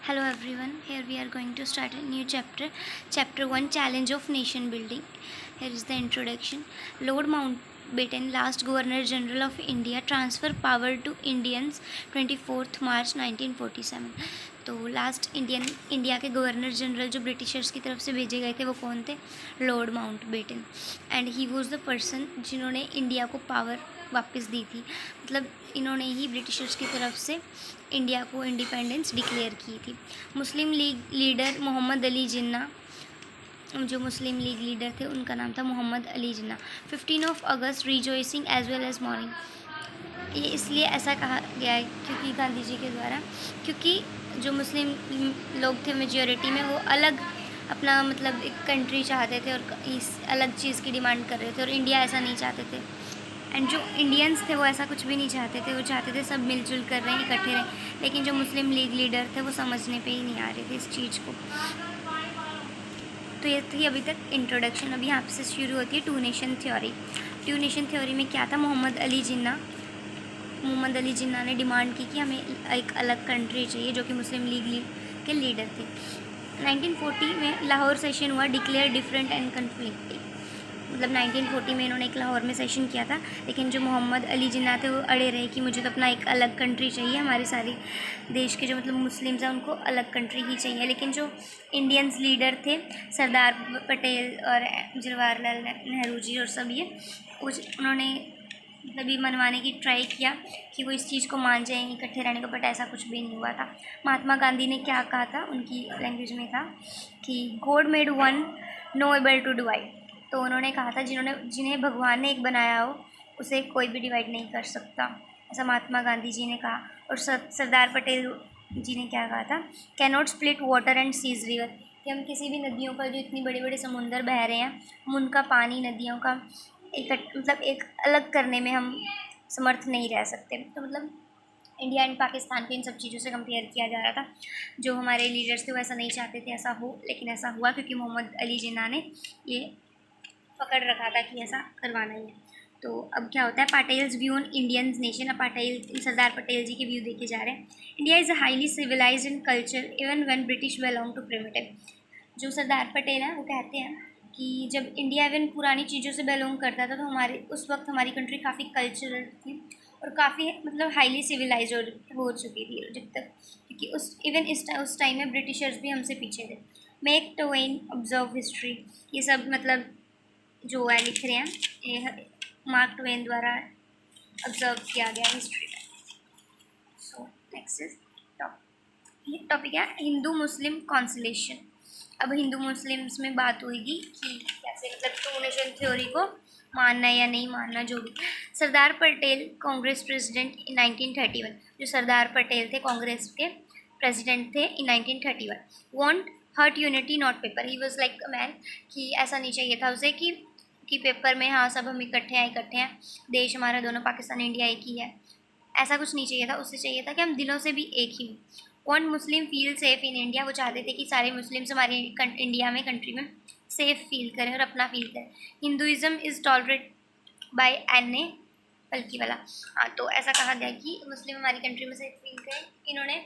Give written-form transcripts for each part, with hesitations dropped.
Hello everyone, here we are going to start a new chapter. Chapter 1, Challenge of Nation Building. Here is the introduction. Lord Mountbatten, last Governor General of India, transfer power to Indians 24th March 1947. तो last India के governor general जो Britishers की तरफ से भेजे गए थे वो कौन थे? Lord Mountbatten. And he was the person जिन्होंने इंडिया को पावर वापस दी थी. मतलब इन्होंने ही ब्रिटिशर्स की तरफ से इंडिया को इंडिपेंडेंस डिक्लेयर की थी. मुस्लिम लीग लीडर मोहम्मद अली जिन्ना, जो मुस्लिम लीग लीडर थे उनका नाम था Mohammad Ali Jinnah. 15 August rejoicing as well as mourning. ये इसलिए ऐसा कहा गया है क्योंकि गांधी जी के द्वारा, क्योंकि जो मुस्लिम लोग थे मेजॉरिटी में, वो अलग अपना मतलब एक कंट्री चाहते थे और इस अलग चीज़ की डिमांड कर रहे थे, और इंडिया ऐसा नहीं चाहते थे. एंड जो इंडियंस थे वो ऐसा कुछ भी नहीं चाहते थे. वो चाहते थे सब मिलजुल कर रहे हैं, इकट्ठे रहें. लेकिन जो मुस्लिम लीग लीडर थे वो समझने पे ही नहीं आ रहे थे इस चीज़ को. तो ये थी अभी तक इंट्रोडक्शन. अभी यहाँ से शुरू होती है two nation theory. Two nation theory में क्या था? मोहम्मद अली जिन्ना ने डिमांड की कि हमें एक अलग कंट्री चाहिए, जो कि मुस्लिम लीग के लीडर थे. 1940 में लाहौर सेशन हुआ, डिक्लेयर डिफरेंट एंड कन्फ्लिक्टिंग. मतलब 1940 में इन्होंने एक लाहौर में सेशन किया था, लेकिन जो मोहम्मद अली जिन्ना थे वो अड़े रहे कि मुझे तो अपना एक अलग कंट्री चाहिए. हमारे सारे देश के जो मतलब मुस्लिम्स हैं उनको अलग कंट्री ही चाहिए. लेकिन जो इंडियंस लीडर थे, सरदार पटेल और जवाहरलाल नेहरू जी और सब, ये उन्होंने मतलब ये मनवाने की ट्राई किया कि वो इस चीज़ को मान जाएँ इकट्ठे रहने को, बट ऐसा कुछ भी नहीं हुआ था. महात्मा गांधी ने क्या कहा था? उनकी लैंग्वेज में था कि God made one, no able to divide. तो उन्होंने कहा था जिन्हें भगवान ने एक बनाया हो उसे कोई भी डिवाइड नहीं कर सकता, ऐसा महात्मा गांधी जी ने कहा. और सरदार पटेल जी ने क्या कहा था? Cannot split water and sees river. कि हम किसी भी नदियों का, जो इतनी बड़े बड़े समुंदर बह रहे हैं, हम उनका पानी, नदियों का मतलब एक अलग करने में हम समर्थ नहीं रह सकते. तो मतलब इंडिया एंड पाकिस्तान को इन सब चीज़ों से कंपेयर किया जा रहा था. जो हमारे लीडर्स थे वो ऐसा नहीं चाहते थे ऐसा हो, लेकिन ऐसा हुआ क्योंकि मोहम्मद अली जिन्ना ने ये पकड़ रखा था कि ऐसा करवाना ही है. तो अब क्या होता है? Patels view on Indian nation. अब सरदार पटेल जी के व्यू देखे जा रहे हैं. India is a highly civilized in culture even when British belong to primitive. जो सरदार पटेल हैं वो कहते हैं कि जब इंडिया इवन पुरानी चीज़ों से बिलोंग करता था, तो हमारे उस वक्त हमारी कंट्री काफ़ी कल्चरल थी और काफ़ी मतलब हाईली सिविलाइज हो चुकी थी जब तक, क्योंकि उस टाइम में ब्रिटिशर्स भी हमसे पीछे थे. Make Twain observe history. ये सब मतलब जो है लिख रहे हैं, ये मार्क ट्वेन द्वारा ऑब्जर्व किया गया हिस्ट्री में. सो नेक्स्ट इज टॉपिक है हिंदू मुस्लिम कॉन्सलेशन. अब हिंदू मुस्लिम्स में बात होगी कि कैसे मतलब टू नेशन थ्योरी को मानना या नहीं मानना, जो भी. Sardar Patel Congress president in 1931. जो सरदार पटेल थे कांग्रेस के प्रेसिडेंट थे in 1931. Won't hurt unity not paper. He was like a man कि ऐसा नहीं चाहिए था उसे कि पेपर में हाँ सब हम इकट्ठे हैं, देश हमारा दोनों पाकिस्तान इंडिया एक ही है, ऐसा कुछ नहीं चाहिए था. उसे चाहिए था कि हम दिलों से भी एक ही हों. One Muslim feel safe in India. वो चाहते थे कि सारे मुस्लिम्स हमारे इंडिया में, कंट्री में सेफ फील करें और अपना फील करें. Hinduism is tolerate by N.A. Palkhivala. हाँ, तो ऐसा कहा गया कि मुस्लिम हमारी कंट्री में सेफ फील करें. इन्होंने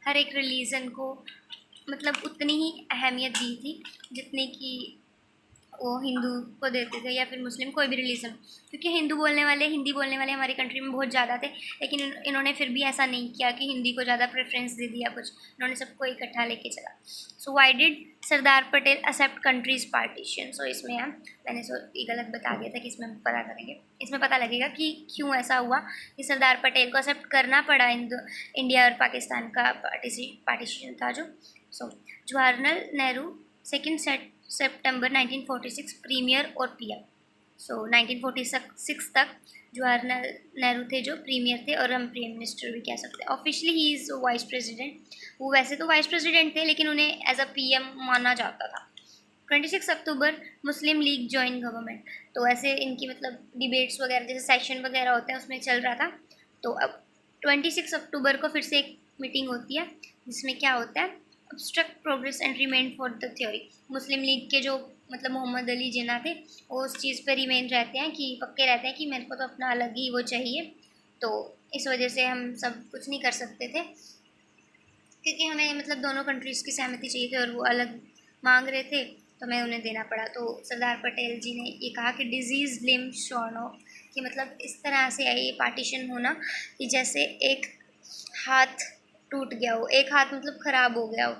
हर एक रिलीजन को मतलब उतनी ही अहमियत दी थी जितनी कि वो हिंदू को देते थे या फिर मुस्लिम, कोई भी रिलीजन, क्योंकि हिंदी बोलने वाले हमारी कंट्री में बहुत ज़्यादा थे. लेकिन इन्होंने फिर भी ऐसा नहीं किया कि हिंदी को ज़्यादा प्रेफरेंस दे दिया कुछ. इन्होंने सबको इकट्ठा लेके चला. So why did Sardar Patel accept countries partition. So इसमें मैंने ये गलत बता दिया था कि इसमें पता करेंगे, इसमें पता लगेगा कि क्यों ऐसा हुआ कि सरदार पटेल को एक्सेप्ट करना पड़ा इंडिया और पाकिस्तान का पार्टीशन था जो. सो जवाहरलाल नेहरू सेकेंड सितंबर 1946 प्रीमियर और पीएम. सो 1946 तक जवाहरलाल नेहरू थे जो प्रीमियर थे, और हम प्राइम मिनिस्टर भी कह सकते हैं. Officially he is vice president. वो वैसे तो वाइस प्रेसिडेंट थे लेकिन उन्हें एज अ पीएम माना जाता था. 26 अक्टूबर मुस्लिम लीग जॉइन गवर्नमेंट. तो ऐसे इनकी मतलब डिबेट्स वगैरह जैसे सेशन वगैरह होते हैं उसमें चल रहा था. तो अब 26 अक्टूबर को फिर से एक मीटिंग होती है जिसमें क्या होता है? Obstruct progress and remain for the theory. Muslim league के जो मतलब मोहम्मद अली जिन्ना थे वो उस चीज़ पर रिमेन रहते हैं कि पक्के रहते हैं कि मेरे को तो अपना अलग ही वो चाहिए. तो इस वजह से हम सब कुछ नहीं कर सकते थे. क्योंकि हमें मतलब दोनों कंट्रीज़ की सहमति चाहिए थी और वो अलग मांग रहे थे, तो हमें उन्हें देना पड़ा। तो सरदार पटेल जी ने ये कहा कि डिजीज़ लिम शॉर्न ऑफ, कि मतलब इस तरह से है ये पार्टीशन होना कि जैसे एक हाथ टूट गया हो, एक हाथ मतलब ख़राब हो गया हो,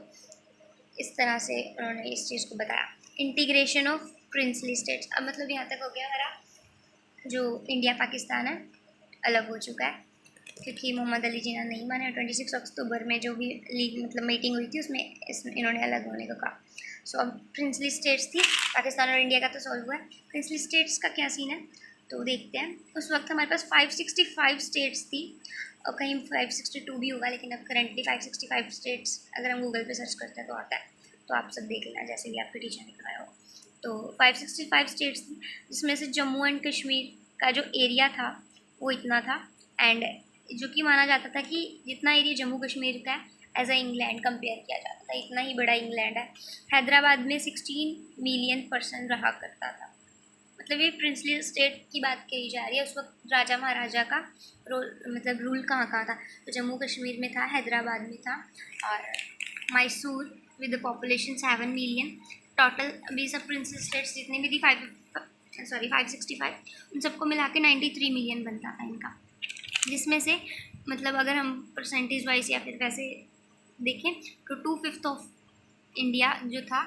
इस तरह से उन्होंने इस चीज़ को बताया। इंटीग्रेशन ऑफ प्रिंसली स्टेट्स, अब मतलब यहाँ तक हो गया हमारा जो इंडिया पाकिस्तान है अलग हो चुका है, क्योंकि मोहम्मद अली जिन्ना नहीं माने। 26 अक्टूबर में जो भी लीग मतलब मीटिंग हुई थी उसमें इन्होंने अलग होने को कहा। सो अब प्रिंसली स्टेट्स थी, पाकिस्तान और इंडिया का तो सॉल्व हुआ है। प्रिंसली स्टेट्स का क्या सीन है तो देखते हैं। उस वक्त हमारे पास 565 स्टेट्स थी, और कहीं 562 भी होगा, लेकिन अब करंटली 565 स्टेट्स अगर हम गूगल पे सर्च करते हैं तो आता है, तो आप सब देख लेना जैसे भी आपके टीचर ने कराया हो। तो 565 स्टेट्स थी, जिसमें से जम्मू एंड कश्मीर का जो एरिया था वो इतना था, एंड जो कि माना जाता था कि जितना एरिया जम्मू कश्मीर का है एज अ इंग्लैंड कंपेयर किया जाता था, इतना ही बड़ा इंग्लैंड है। हैदराबाद में 16 मिलियन पर्सन रहा करता था। मतलब ये प्रिंसली स्टेट की बात कही जा रही है। उस वक्त राजा महाराजा का मतलब रूल कहाँ कहाँ था, तो जम्मू कश्मीर में था, हैदराबाद में था, और Mysore with the population 7 million. Total अभी सब प्रिंसली स्टेट्स जितने भी थी 565, उन सबको मिला के 93 मिलियन बनता था इनका, जिसमें से मतलब अगर हम परसेंटेज वाइज या फिर वैसे देखें तो 2/5 ऑफ इंडिया जो था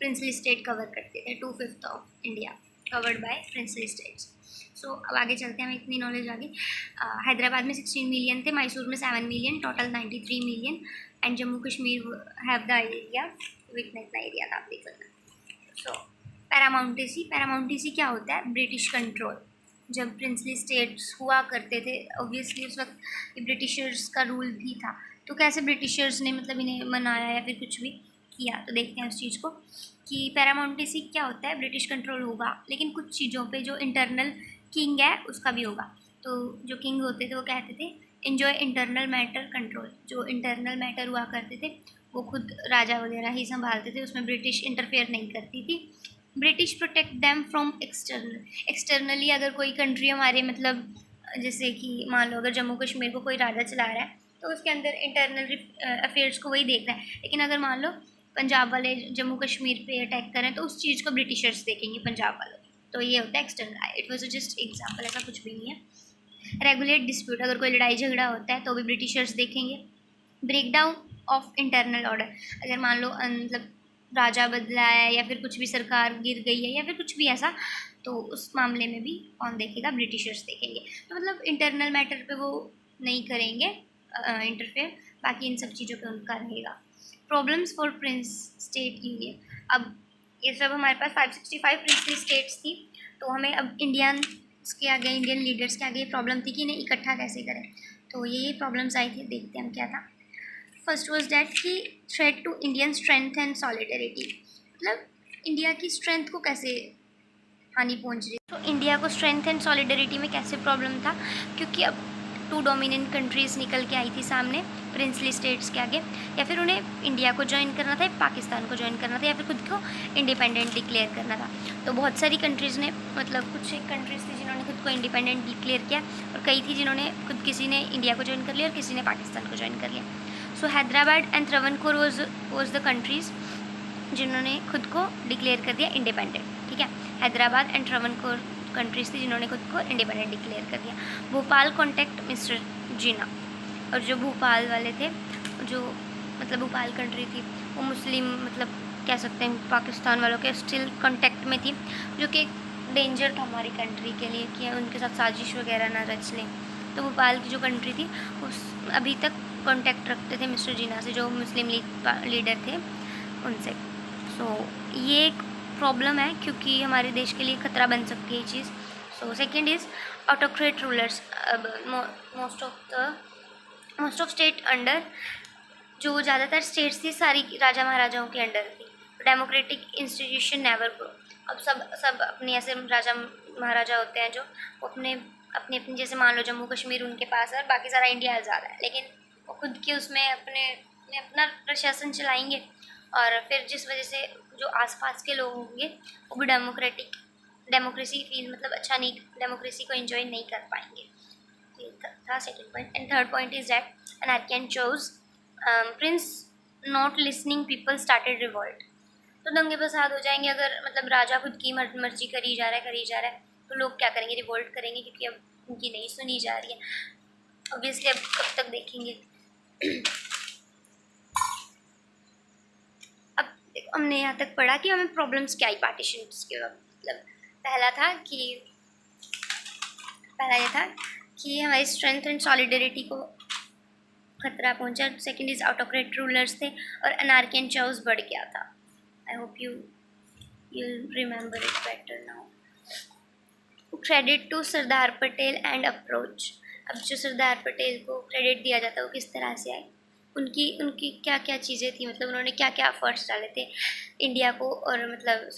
प्रिंसली स्टेट कवर करते थे। 2/5 of India covered by princely states. So अब आगे चलते हैं, हमें इतनी नॉलेज आ गई। हैदराबाद में 16 मिलियन थे, मैसूर में 7 million, total 93 million, and Jammu Kashmir have the area with इतना एरिया था, आप देख सकते हैं। सो पैरामाउंटेसी क्या होता है, ब्रिटिश कंट्रोल। जब प्रिंसली स्टेट्स हुआ करते थे ऑब्वियसली उस वक्त ब्रिटिशर्स का रूल भी था, तो कैसे ब्रिटिशर्स ने मतलब इन्हें मनाया या फिर कुछ भी किया, तो देखते हैं उस चीज़ को कि पैरामाउंटेसी क्या होता है। ब्रिटिश कंट्रोल होगा, लेकिन कुछ चीज़ों पे जो इंटरनल किंग है उसका भी होगा। तो जो किंग होते थे वो कहते थे एंजॉय इंटरनल मैटर कंट्रोल, जो इंटरनल मैटर हुआ करते थे वो खुद राजा वगैरह ही संभालते थे, उसमें ब्रिटिश इंटरफेयर नहीं करती थी। British protect them from externally, अगर कोई कंट्री हमारे मतलब जैसे कि मान लो अगर जम्मू कश्मीर को कोई राजा चला रहा है तो उसके अंदर इंटरनल अफेयर्स को वही देख रहा है, लेकिन अगर मान लो पंजाब वाले जम्मू कश्मीर पे अटैक करें तो उस चीज़ को ब्रिटिशर्स देखेंगे पंजाब वालों, तो ये होता है external. It was just example, ऐसा कुछ भी नहीं है। रेगुलेट डिस्प्यूट, अगर कोई लड़ाई झगड़ा होता है तो भी ब्रिटिशर्स देखेंगे। Break down of internal order, अगर मान लो मतलब राजा बदला है या फिर कुछ भी सरकार गिर गई है या फिर कुछ भी ऐसा, तो उस मामले में भी कौन देखेगा, ब्रिटिशर्स देखेंगे। तो मतलब इंटरनल मैटर पे वो नहीं करेंगे इंटरफेयर, बाकी इन सब चीज़ों पे उनका रहेगा। Problems for Prince state union, अब ये सब हमारे पास 565 प्रिंसली स्टेट्स थी, तो हमें अब इंडियन लीडर्स के आगे प्रॉब्लम थी कि इन्हें इकट्ठा कैसे करें। तो ये प्रॉब्लम्स आई थी, देखते हैं हम क्या था। फर्स्ट वॉज डैट कि threat to Indian strength and solidarity, मतलब इंडिया की स्ट्रेंथ को कैसे हानि पहुंच रही। तो इंडिया को स्ट्रेंथ एंड सॉलिडरिटी में कैसे प्रॉब्लम था, क्योंकि अब 2 डोमिनेंट कंट्रीज़ निकल के आई थी सामने प्रिंसली स्टेट्स के आगे, या फिर उन्हें इंडिया को ज्वाइन करना था, पाकिस्तान को ज्वाइन करना था, या फिर खुद को इंडिपेंडेंट डिक्लेयर करना था। तो बहुत सारी कंट्रीज़ ने मतलब कुछ एक कंट्रीज़ थी जिन्होंने खुद को इंडिपेंडेंट डिक्लेयर किया, और कई थी जिन्होंने खुद किसी ने इंडिया को ज्वाइन कर लिया और किसी ने पाकिस्तान को ज्वाइन कर लिया। So Hyderabad and Travancore was the countries जिन्होंने खुद को डिक्लेयर कर दिया इंडिपेंडेंट, ठीक है। हैदराबाद एंड त्रवणकोर कंट्रीज़ थी जिन्होंने खुद को इंडिपेंडेंट डिक्लेयर कर दिया। भोपाल कॉन्टेक्ट मिस्टर जिन्ना, और जो भोपाल वाले थे, जो मतलब भोपाल कंट्री थी वो मुस्लिम मतलब कह सकते हैं पाकिस्तान वालों के स्टिल कॉन्टेक्ट में थी, जो कि डेंजर था हमारी कंट्री के लिए कि उनके साथ साजिश वगैरह ना रच लें। तो भोपाल की जो कंट्री थी उस अभी तक कॉन्टेक्ट रखते थे मिस्टर जिन्ना से, जो मुस्लिम लीग लीडर थे उनसे। सो ये एक प्रॉब्लम है क्योंकि हमारे देश के लिए खतरा बन सकती है ये चीज़। So second is autocrat rulers, अब मोस्ट ऑफ स्टेट अंडर, जो ज़्यादातर स्टेट्स थी सारी राजा महाराजाओं के अंडर थी। डेमोक्रेटिक इंस्टीट्यूशन नेवर ग्रो, अब सब अपने ऐसे राजा महाराजा होते हैं जो अपने अपनी जैसे मान लो जम्मू कश्मीर उनके पास है और बाकी सारा इंडिया आज़ाद है, लेकिन वो खुद के उसमें अपना प्रशासन चलाएंगे, और फिर जिस वजह से जो आसपास के लोग होंगे वो भी डेमोक्रेसी फील मतलब अच्छा नहीं, डेमोक्रेसी को एंजॉय नहीं कर पाएंगे। ये था second point. And third point is that anarchy and chose, Prince not listening people started revolt. तो दंगे फसाद हो जाएंगे अगर मतलब राजा खुद की मर्जी करी जा रहा है तो लोग क्या करेंगे, रिवोल्ट करेंगे, क्योंकि अब उनकी नहीं सुनी जा रही है। ऑब्वियसली अब कब तक देखेंगे। अब हमने यहाँ तक पढ़ा कि हमें प्रॉब्लम्स क्या आई पार्टीशन के वक्त। मतलब पहला ये था कि हमारी स्ट्रेंथ एंड सॉलिडरिटी को खतरा पहुंचा। सेकंड इज ऑटोक्रेट रूलर्स थे और अनार्की एंड चाउस बढ़ गया था। I hope you remember it better now. Credit to Sardar Patel and approach. अब जो सरदार पटेल को क्रेडिट दिया जाता है वो किस तरह से आए, उनकी क्या क्या चीज़ें थी, मतलब उन्होंने क्या क्या एफर्ट्स डाले थे इंडिया को, और मतलब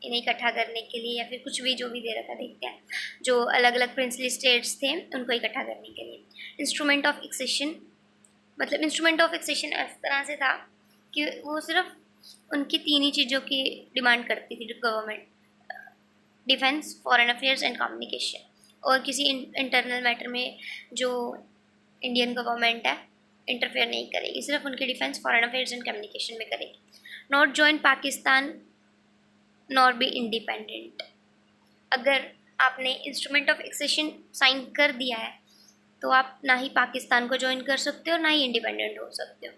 इन्हें इकट्ठा करने के लिए, या फिर कुछ भी जो भी दे रखा। देखते हैं जो अलग अलग प्रिंसली स्टेट्स थे उनको इकट्ठा करने के लिए। इंस्ट्रूमेंट ऑफ एक्सेशन, मतलब इंस्ट्रूमेंट ऑफ एक्सेशन इस तरह से था कि वो सिर्फ उनकी तीन ही चीज़ों की डिमांड करती थी government, defence, foreign affairs and communication. और किसी इंटरनल मैटर में जो इंडियन गवर्नमेंट है इंटरफेयर नहीं करेगी, सिर्फ उनके defence, foreign affairs and communication में करेगी। Not join Pakistan nor be independent. अगर आपने इंस्ट्रूमेंट ऑफ एक्सेशन साइन कर दिया है तो आप ना ही पाकिस्तान को ज्वाइन कर सकते हो ना ही इंडिपेंडेंट हो सकते हो।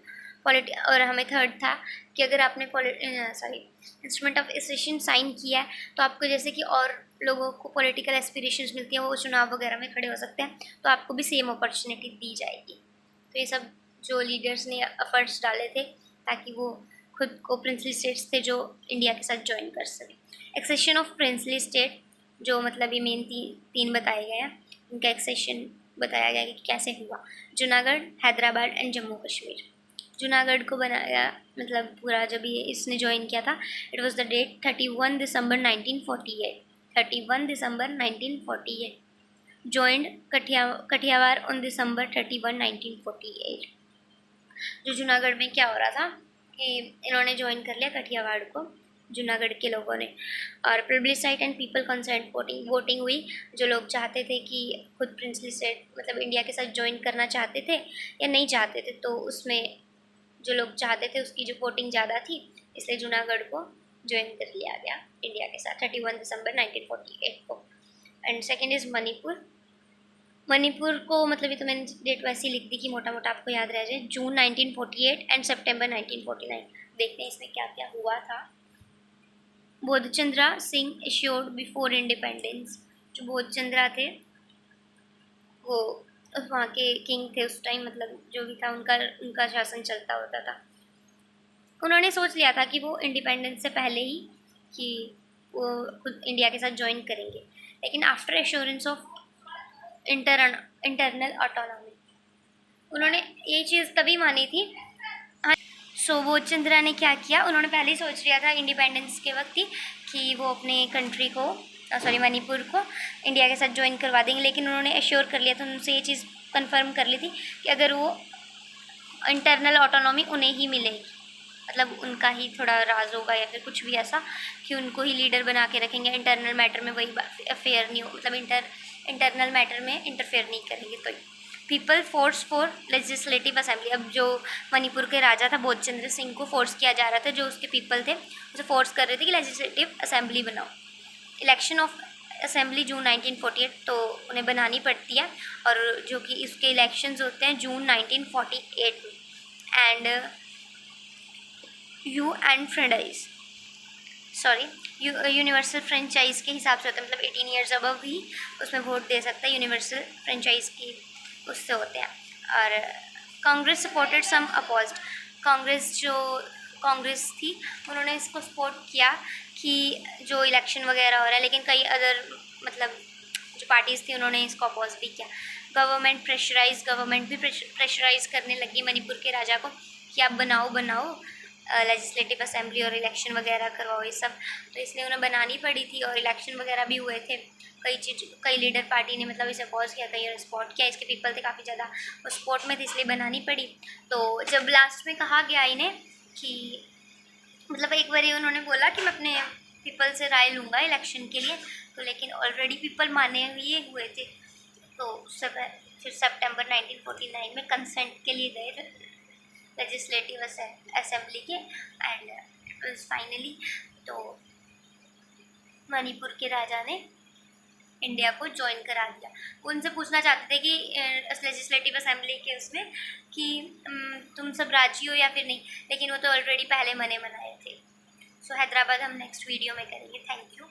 और हमें थर्ड था कि अगर आपने इंस्ट्रूमेंट ऑफ एक्सेशन साइन किया है तो आपको जैसे कि और लोगों को पॉलिटिकल एस्पिरेशंस मिलती हैं, वो चुनाव वगैरह में खड़े हो सकते हैं, तो आपको भी सेम अपॉर्चुनिटी दी जाएगी। तो ये सब जो लीडर्स ने एफर्ट्स डाले थे ताकि वो खुद को प्रिंसली स्टेट्स थे जो इंडिया के साथ ज्वाइन कर सके। एक्सेशन ऑफ प्रिंसली स्टेट, जो मतलब ये मेन तीन बताए गए हैं, उनका एक्सेशन बताया गया कि कैसे हुआ। जूनागढ़, हैदराबाद एंड जम्मू कश्मीर। जूनागढ़ को बनाया मतलब पूरा जब ये इसने ज्वाइन किया था, it was the date 31 December 1948। 31 December 1948। Joined Kathiawar on December 31, 1948। जो जूनागढ़ में क्या हो रहा था कि इन्होंने ज्वाइन कर लिया कठियावाड़ को, जूनागढ़ के लोगों ने, और plebiscite and people consent voting हुई। जो लोग चाहते थे कि खुद प्रिंसली स्टेट मतलब इंडिया के साथ ज्वाइन करना चाहते थे या नहीं चाहते थे, तो उसमें जो लोग चाहते थे उसकी जो वोटिंग ज़्यादा थी, इसलिए जूनागढ़ को ज्वाइन कर लिया गया इंडिया के साथ 31 दिसंबर 1948 को। And second is Manipur. Manipur को मतलब ये तो मैंने डेट वैसे ही लिख दी कि मोटा मोटा आपको याद रह जाए। जून 1948 एंड सितंबर 1949। देखते हैं इसमें क्या क्या हुआ था। बोधचंद्रा सिंह एश्योर्ड बिफोर इंडिपेंडेंस। जो बोधचंद्रा थे वो वहाँ के किंग थे उस टाइम, मतलब जो भी था उनका शासन चलता होता था। उन्होंने सोच लिया था कि वो इंडिपेंडेंस से पहले ही कि वो खुद इंडिया के साथ ज्वाइन करेंगे, लेकिन after assurance of internal autonomy उन्होंने ये चीज़ तभी मानी थी। सो बोधचंद्रा ने क्या किया, उन्होंने पहले ही सोच लिया था इंडिपेंडेंस के वक्त ही कि वो अपने कंट्री को मणिपुर को इंडिया के साथ ज्वाइन करवा देंगे, लेकिन उन्होंने एश्योर कर लिया था, उनसे ये चीज़ कंफर्म कर ली थी कि अगर वो इंटरनल ऑटोनॉमी उन्हें ही मिलेगी, मतलब उनका ही थोड़ा राज होगा या फिर कुछ भी ऐसा कि उनको ही लीडर बना के रखेंगे, इंटरनल मैटर में वही अफेयर नहीं हो, मतलब इंटरनल मैटर में इंटरफेयर नहीं करेंगे। तो people force for legislative assembly. अब जो मणिपुर के राजा था बोधचंद्र सिंह को फोर्स किया जा रहा था, जो उसके पीपल थे उसे फोर्स कर रहे थे कि लेजिस्लेटिव असेंबली बनाओ। इलेक्शन ऑफ असेंबली जून 1948, तो उन्हें बनानी पड़ती है, और जो कि इसके इलेक्शंस होते हैं जून 1948 में। एंड यूनिवर्सल फ्रेंचाइज के हिसाब से होता है, मतलब 18 ईयर्स अबव ही उसमें वोट दे सकता है, यूनिवर्सल फ्रेंचाइज की उससे होते हैं। और कांग्रेस सपोर्टेड सम अपोज्ड। कांग्रेस थी उन्होंने इसको सपोर्ट किया कि जो इलेक्शन वगैरह हो रहा है, लेकिन कई अदर मतलब जो पार्टीज़ थी उन्होंने इसको अपोज भी किया। गवर्नमेंट भी प्रेशराइज करने लगी मणिपुर के राजा को कि आप बनाओ लेजिस्लेटिव असेंबली और इलेक्शन वगैरह करवाओ ये सब, तो इसलिए उन्हें बनानी पड़ी थी, और इलेक्शन वगैरह भी हुए थे। कई लीडर पार्टी ने मतलब इसे अपोज किया, कई सपोर्ट किया, इसके पीपल थे काफ़ी ज़्यादा वो सपोर्ट में थे, इसलिए बनानी पड़ी। तो जब लास्ट में कहा गया इन्हें कि मतलब एक बार उन्होंने बोला कि मैं अपने पीपल से राय लूँगा इलेक्शन के लिए, तो लेकिन ऑलरेडी पीपल माने हुए थे, तो फिर सितंबर 1949 में कंसेंट के लिए गए थे लेजिस्लेटिव असेंबली के, एंड इट वाज फाइनली, तो मणिपुर के राजा ने इंडिया को ज्वाइन करा दिया। वो उनसे पूछना चाहते थे कि लेजिस्लेटिव असेंबली के उसमें कि तुम सब राजी हो या फिर नहीं, लेकिन वो तो ऑलरेडी पहले मनाए थे। सो हैदराबाद हम नेक्स्ट वीडियो में करेंगे। Thank you.